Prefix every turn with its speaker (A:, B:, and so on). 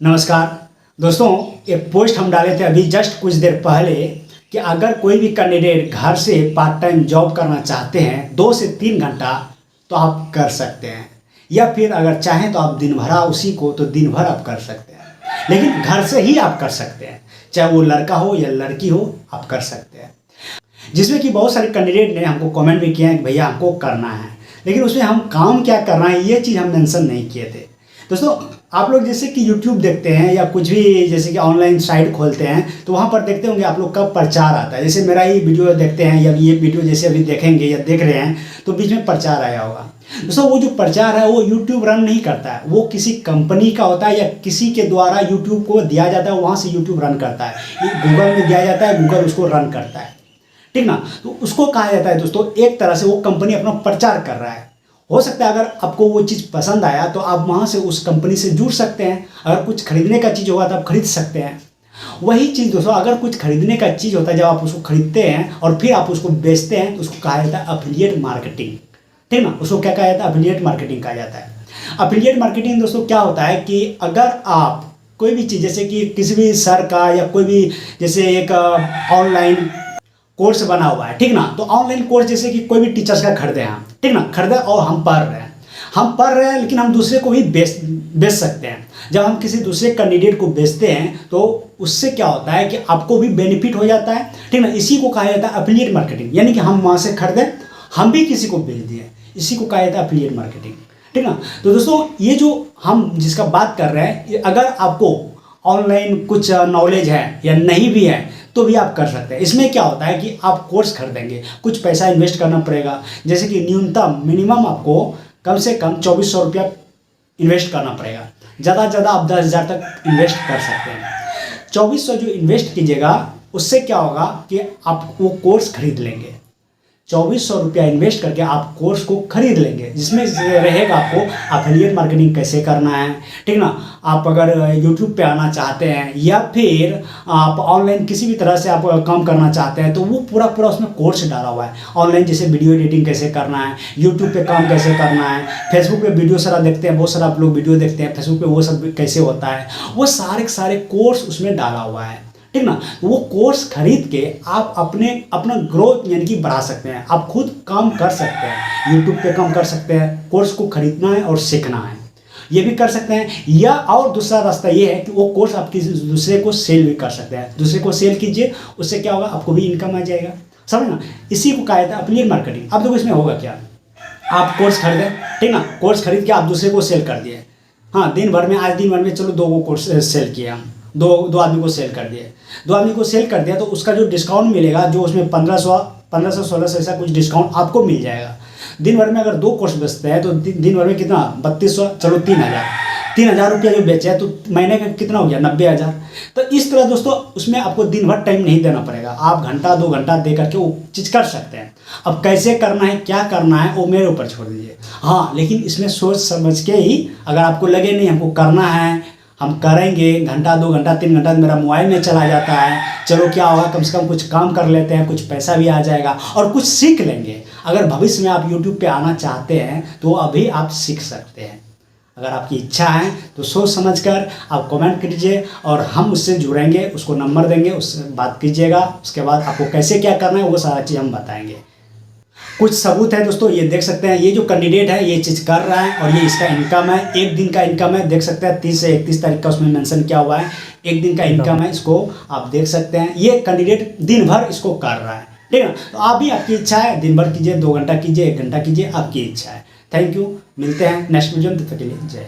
A: नमस्कार दोस्तों, एक पोस्ट हम डाले थे अभी जस्ट कुछ देर पहले कि अगर कोई भी कैंडिडेट घर से पार्ट टाइम जॉब करना चाहते हैं 2 से 3 घंटा तो आप कर सकते हैं, या फिर अगर चाहें तो आप दिन भर उसी को तो दिन भर आप कर सकते हैं, लेकिन घर से ही आप कर सकते हैं। चाहे वो लड़का हो या लड़की हो, आप कर सकते हैं। जिसमें कि बहुत सारे कैंडिडेट ने हमको कमेंट भी किया है कि भैया हमको करना है, लेकिन उसमें हम काम क्या कर रहे हैं ये चीज़ हम मेंशन नहीं किए थे। दोस्तों, आप लोग जैसे कि YouTube देखते हैं या कुछ भी जैसे कि ऑनलाइन साइट खोलते हैं तो वहाँ पर देखते होंगे आप लोग का प्रचार आता है। जैसे मेरा ये वीडियो देखते हैं या ये वीडियो जैसे अभी देखेंगे या देख रहे हैं तो बीच में प्रचार आया होगा। दोस्तों, वो जो प्रचार है वो YouTube रन नहीं करता है, वो किसी कंपनी का होता है या किसी के द्वारा YouTube को दिया जाता है, वहाँ से YouTube रन करता है। गूगल में दिया जाता है, गूगल उसको रन करता है, ठीक ना। तो उसको कहा जाता है दोस्तों, एक तरह से वो कंपनी अपना प्रचार कर रहा है। हो सकता है अगर आपको वो चीज़ पसंद आया तो आप वहाँ से उस कंपनी से जुड़ सकते हैं। अगर कुछ खरीदने का चीज़ होगा तो आप खरीद सकते हैं। वही चीज़ दोस्तों, अगर कुछ खरीदने का चीज़ होता है, जब आप उसको खरीदते हैं और फिर आप उसको बेचते हैं तो उसको कहा जाता है अफिलिएट मार्केटिंग, ठीक ना। उसको क्या कहा जाता है? अफिलिएट मार्केटिंग कहा जाता है। अफिलिएट मार्केटिंग दोस्तों क्या होता है कि अगर आप कोई भी चीज़ जैसे कि किसी भी सर का या कोई भी जैसे एक ऑनलाइन कोर्स बना हुआ है, ठीक ना। तो ऑनलाइन कोर्स जैसे कि कोई भी टीचर्स का खरीदे हैं, ठीक ना, खरीदे और हम पढ़ रहे हैं लेकिन हम दूसरे को भी बेच सकते हैं। जब हम किसी दूसरे कैंडिडेट को बेचते हैं तो उससे क्या होता है कि आपको भी बेनिफिट हो जाता है, ठीक ना। इसी को कहा जाता है अफिलिएट मार्केटिंग, यानी कि हम वहाँ से खरीदें, हम भी किसी को बेच दिए, इसी को कहा जाता है अफिलिएट मार्केटिंग, ठीक ना। तो दोस्तों, ये जो हम जिसका बात कर रहे हैं, अगर आपको ऑनलाइन कुछ नॉलेज है या नहीं भी है तो भी आप कर सकते हैं। इसमें क्या होता है कि आप कोर्स खरीदेंगे, कुछ पैसा इन्वेस्ट करना पड़ेगा। जैसे कि न्यूनतम मिनिमम आपको कम से कम 2400 रुपया इन्वेस्ट करना पड़ेगा। ज़्यादा से ज़्यादा आप 10,000 तक इन्वेस्ट कर सकते हैं। 2400 जो इन्वेस्ट कीजिएगा उससे क्या होगा कि आप वो कोर्स खरीद लेंगे। 2400 रुपया इन्वेस्ट करके आप कोर्स को खरीद लेंगे, जिसमें रहेगा आपको एफिलिएट मार्केटिंग कैसे करना है, ठीक ना। आप अगर YouTube पे आना चाहते हैं या फिर आप ऑनलाइन किसी भी तरह से आप काम करना चाहते हैं तो वो पूरा उसमें कोर्स डाला हुआ है। ऑनलाइन जैसे वीडियो एडिटिंग कैसे करना है, YouTube पे काम कैसे करना है, फेसबुक पे वीडियो सारा देखते हैं, बहुत सारा आप लोग वीडियो देखते हैं फेसबुक पे, वो सब कैसे होता है, वो सारे कोर्स उसमें डाला हुआ है, ठीक ना। वो कोर्स खरीद के आप अपना ग्रोथ यानी कि बढ़ा सकते हैं। आप खुद काम कर सकते हैं, यूट्यूब पे काम कर सकते हैं। कोर्स को खरीदना है और सीखना है, ये भी कर सकते हैं। या और दूसरा रास्ता ये है कि वो कोर्स आप किसी दूसरे को सेल भी कर सकते हैं। दूसरे को सेल कीजिए, उससे क्या होगा, आपको भी इनकम आ जाएगा, समझ ना। इसी को कहा जाता है अफिलिएट मार्केटिंग। अब देखो इसमें होगा क्या, आप कोर्स खरीदें, ठीक ना, कोर्स खरीद के आप दूसरे को सेल कर दिए। हाँ, दिन भर में चलो 2 कोर्स सेल किए, हम दो आदमी को सेल कर दिए। 2 आदमी को सेल कर दिया तो उसका जो डिस्काउंट मिलेगा, जो उसमें 1500-1600 ऐसा कुछ डिस्काउंट आपको मिल जाएगा। दिन भर में अगर 2 कोर्स बेचते हैं तो दिन भर में कितना, 3200, चलो 3000 रुपया जो बेचे हैं तो महीने का कितना हो गया, 90,000। तो इस तरह दोस्तों उसमें आपको दिन भर टाइम नहीं देना पड़ेगा, आप घंटा 2 घंटा दे करके वो चीज़ कर सकते हैं। अब कैसे करना है, क्या करना है, वो मेरे ऊपर छोड़ दीजिए। हाँ, लेकिन इसमें सोच समझ के ही, अगर आपको लगे नहीं हमको करना है, हम करेंगे, घंटा 2 घंटा 3 घंटा मेरा मोबाइल में चला जाता है, चलो क्या होगा, कम से कम कुछ काम कर लेते हैं, कुछ पैसा भी आ जाएगा और कुछ सीख लेंगे। अगर भविष्य में आप YouTube पे आना चाहते हैं तो अभी आप सीख सकते हैं। अगर आपकी इच्छा है तो सोच समझ कर आप कमेंट कीजिए और हम उससे जुड़ेंगे, उसको नंबर देंगे, उससे बात कीजिएगा। उसके बाद आपको कैसे क्या करना है वो सारा चीज़ हम बताएंगे। कुछ सबूत है दोस्तों, ये देख सकते हैं, ये जो कैंडिडेट है ये चीज़ कर रहा है और ये इसका इनकम है, 1 दिन का इनकम है, देख सकते हैं 30 से 31 तारीख का उसमें मेंशन किया हुआ है, 1 दिन का इनकम है। इसको आप देख सकते हैं, ये कैंडिडेट दिन भर इसको कर रहा है, ठीक है। तो आप भी, आपकी इच्छा है, दिन भर कीजिए, 2 घंटा कीजिए, 1 घंटा कीजिए, आपकी इच्छा है। थैंक यू, मिलते हैं नेक्स्ट वीडियो में, तब तक के लिए जय।